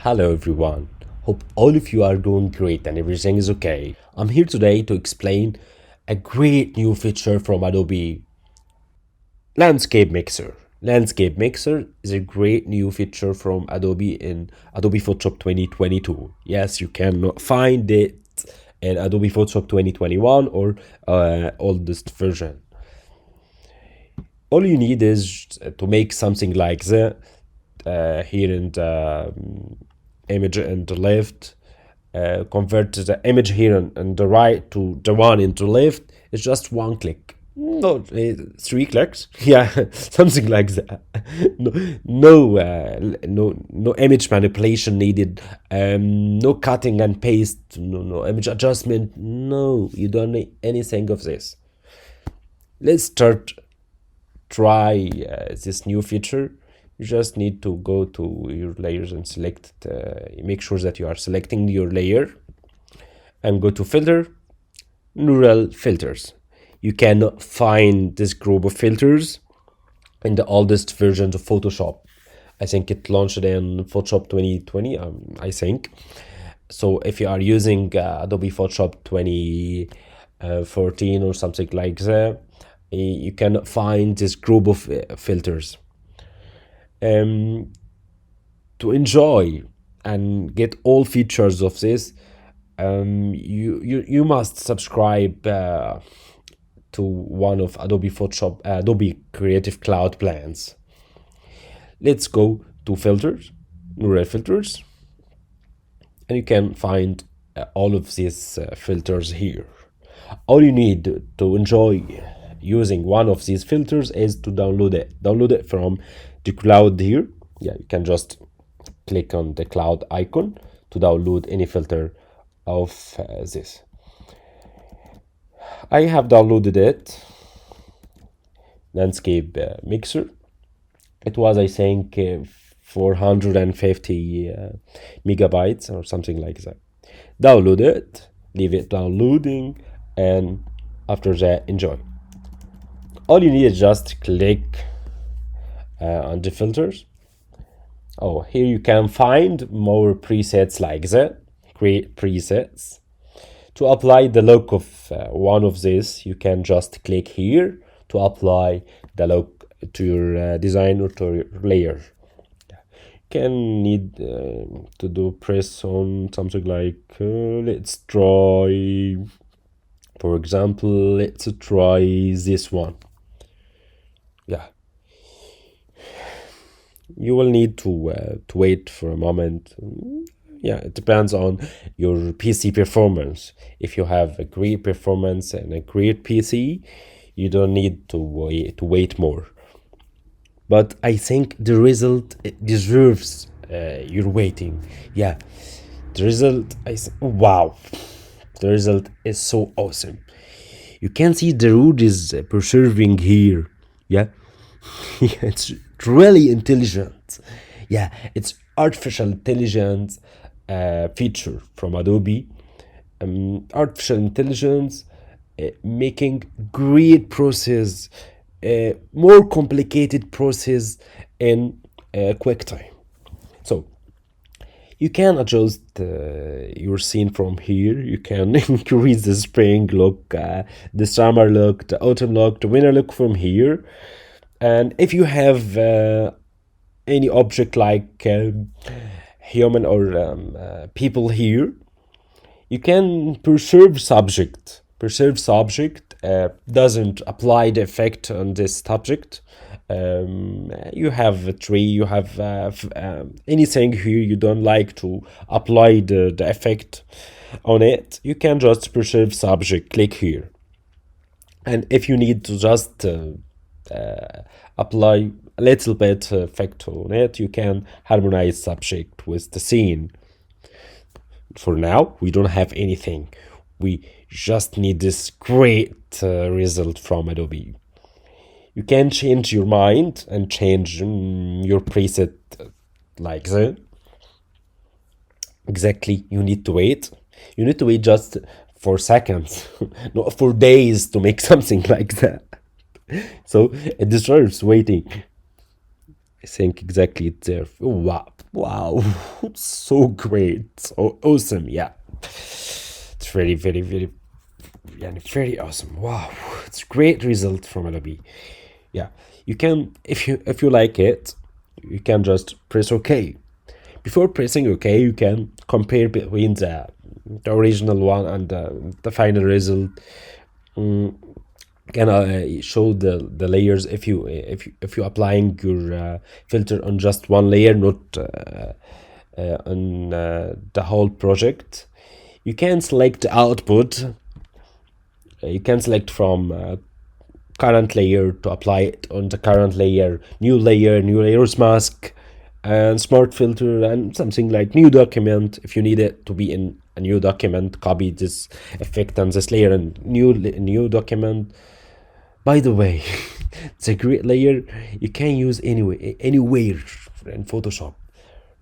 Hello everyone. Hope all of you are doing great and everything is okay. I'm here today to explain a great new feature from Adobe Landscape Mixer. Landscape Mixer is a great new feature from Adobe in Adobe Photoshop 2022. Yes, you cannot find it in Adobe Photoshop 2021 or oldest version. All you need is to make something like that here in the image in the left, convert the image here on the right to the one in the left. It's just one click. No, 3 clicks. Yeah, something like that. No image manipulation needed. No cutting and paste. No image adjustment. No, you don't need anything of this. Let's try this new feature. You just need to go to your layers and select make sure that you are selecting your layer and go to filter, neural filters. You cannot find this group of filters in the oldest versions of Photoshop. I think it launched in Photoshop 2020, I think. So if you are using Adobe Photoshop 2014 or something like that, you cannot find this group of filters. To enjoy and get all features of this, you must subscribe to one of Adobe Creative Cloud plans. Let's go to filters, neural filters, and you can find all of these filters here. All you need to enjoy using one of these filters is to download it from the cloud here. Yeah, you can just click on the cloud icon to download any filter of this. I have downloaded it, Landscape Mixer. It was, I think, 450 megabytes or something like that. Download it, leave it downloading, and after that, enjoy. All you need is just click on the filters. Oh, here you can find more presets like that. Create presets. To apply the look of one of these, you can just click here to apply the look to your design or to your layer. You can need to do press on something like let's try, for example, let's try this one. Yeah, you will need to wait for a moment. Yeah, it depends on your PC performance. If you have a great performance and a great PC, you don't need to wait more. But I think the result deserves your waiting. Yeah, the result wow, the result is so awesome. You can see the root is preserving here. Yeah, it's really intelligent. Yeah, it's artificial intelligence feature from Adobe. Artificial intelligence making great process, more complicated process in quick time. So you can adjust your scene from here. You can increase the spring look, the summer look, the autumn look, the winter look from here. And if you have any object like human or people here, you can preserve subject. Preserve subject doesn't apply the effect on this subject. You have a tree, you have anything here you don't like to apply the effect on it, you can just preserve subject, click here. And if you need to just apply a little bit effect on it, you can harmonize subject with the scene. For now, we don't have anything. We just need this great result from Adobe. You can change your mind and change your preset like that. Exactly, you need to wait. You need to wait just for seconds, not for days to make something like that. So it deserves waiting. I think exactly it's there. Oh, wow, wow, it's so great, so awesome. Yeah, it's very, very, very, yeah, very awesome. Wow, it's great result from Adobe. Yeah, you can, if you like it, you can just press OK. Before pressing OK, you can compare between the original one and the final result. Can show the layers if you applying your filter on just one layer, not on the whole project. You can select output. You can select from current layer to apply it on the current layer, new layers mask, and smart filter, and something like new document. If you need it to be in a new document, copy this effect and this layer and new document. By the way, it's a great layer you can use anywhere in Photoshop.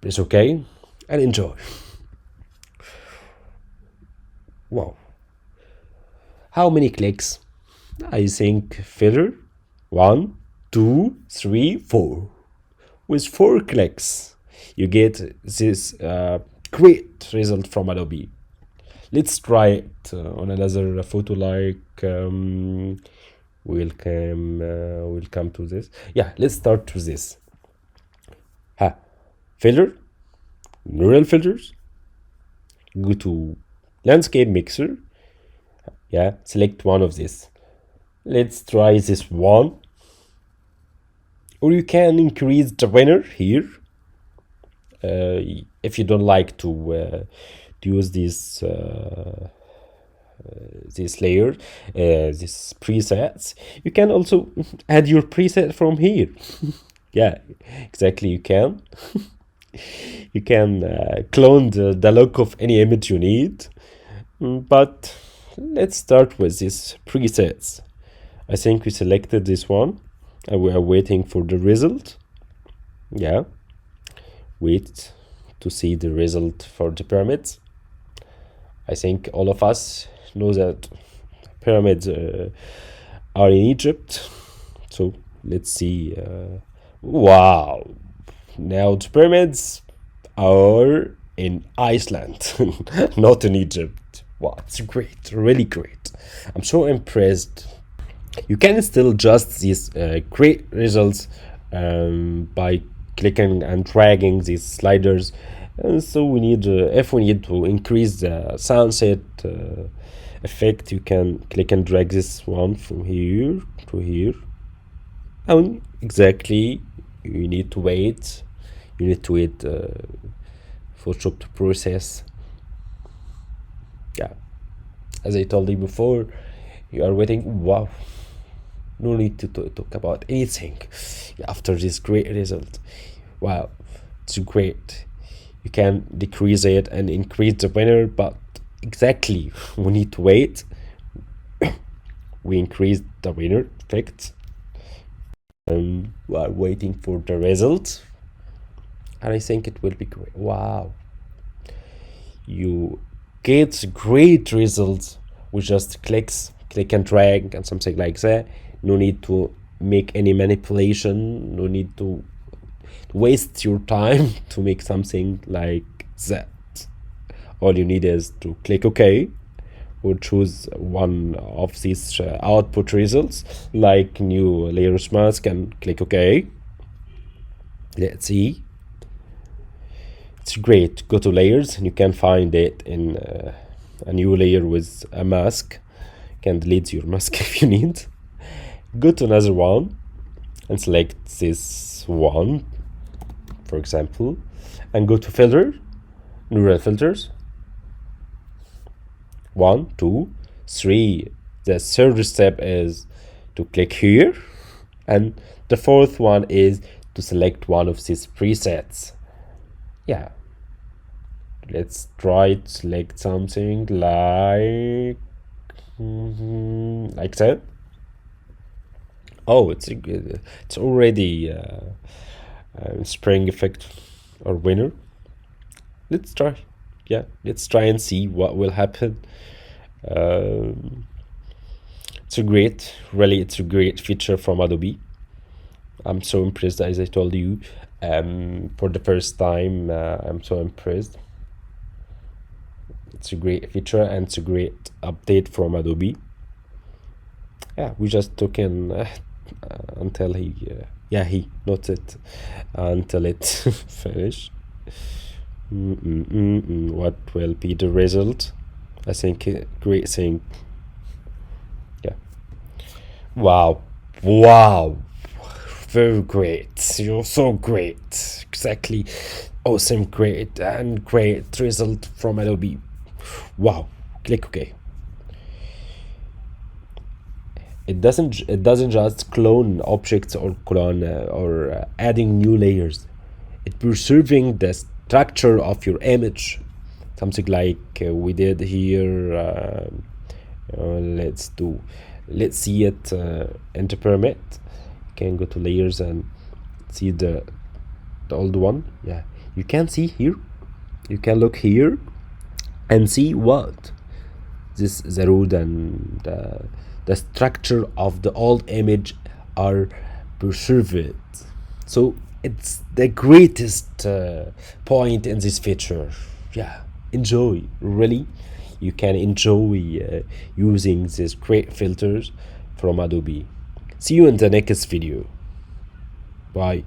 Press OK and enjoy. Wow. How many clicks? I think filler. 1, 2, 3, 4. With 4 clicks, you get this great result from Adobe. Let's try it on another photo like we'll come to this. Yeah, let's start with this. Filter, neural filters. Go to landscape mixer. Yeah, select one of these. Let's try this one. Or you can increase the winner here. If you don't like to use this layer, these presets, you can also add your preset from here. Yeah, exactly, you can. You can clone the look of any image you need. But let's start with these presets. I think we selected this one and we are waiting for the result. Yeah, wait to see the result for the pyramids. I think all of us know that pyramids are in Egypt. So let's see. Wow, now the pyramids are in Iceland, not in Egypt. Wow, it's great, really great. I'm so impressed. You can still adjust these great results by clicking and dragging these sliders. And so we need, if we need to increase the sunset effect, you can click and drag this one from here to here. And exactly, you need to wait. You need to wait Photoshop to process. Yeah, as I told you before, you are waiting. Wow, no need to talk about anything after this great result. Wow, it's great. You can decrease it and increase the winner, but exactly, we need to wait. We increase the winner effect and we are waiting for the result, and I think it will be great. Wow, you get great results with just click and drag and something like that. No need to make any manipulation, no need to waste your time to make something like that. All you need is to click OK or choose one of these output results like new layers mask and click OK. Let's see. It's great. Go to layers and you can find it in a new layer with a mask. You can delete your mask if you need. Go to another one and select this one, for example, and go to filter, neural filters. 1, 2, 3. The third step is to click here, and the fourth one is to select one of these presets. Yeah, let's try to select something like that. Oh, it's already spring effect or winner. Let's try. Yeah, let's try and see what will happen. It's a great feature from Adobe. I'm so impressed, as I told you. For the first time, I'm so impressed. It's a great feature and it's a great update from Adobe. Yeah, we just took in until he not it until it finish. What will be the result? I think great thing. Yeah. Wow. Wow. Very great. You're so great. Exactly. Awesome, great, and great result from Adobe. Wow. Click OK. It doesn't just clone objects or clone or adding new layers. It preserving the structure of your image, something like we did here. Let's see it in the pyramid. You can go to layers and see the old one. Yeah, you can see here. You can look here and see what this the road and the structure of the old image are preserved. So it's the greatest point in this feature. Yeah, enjoy, really. You can enjoy using these great filters from Adobe. See you in the next video. Bye.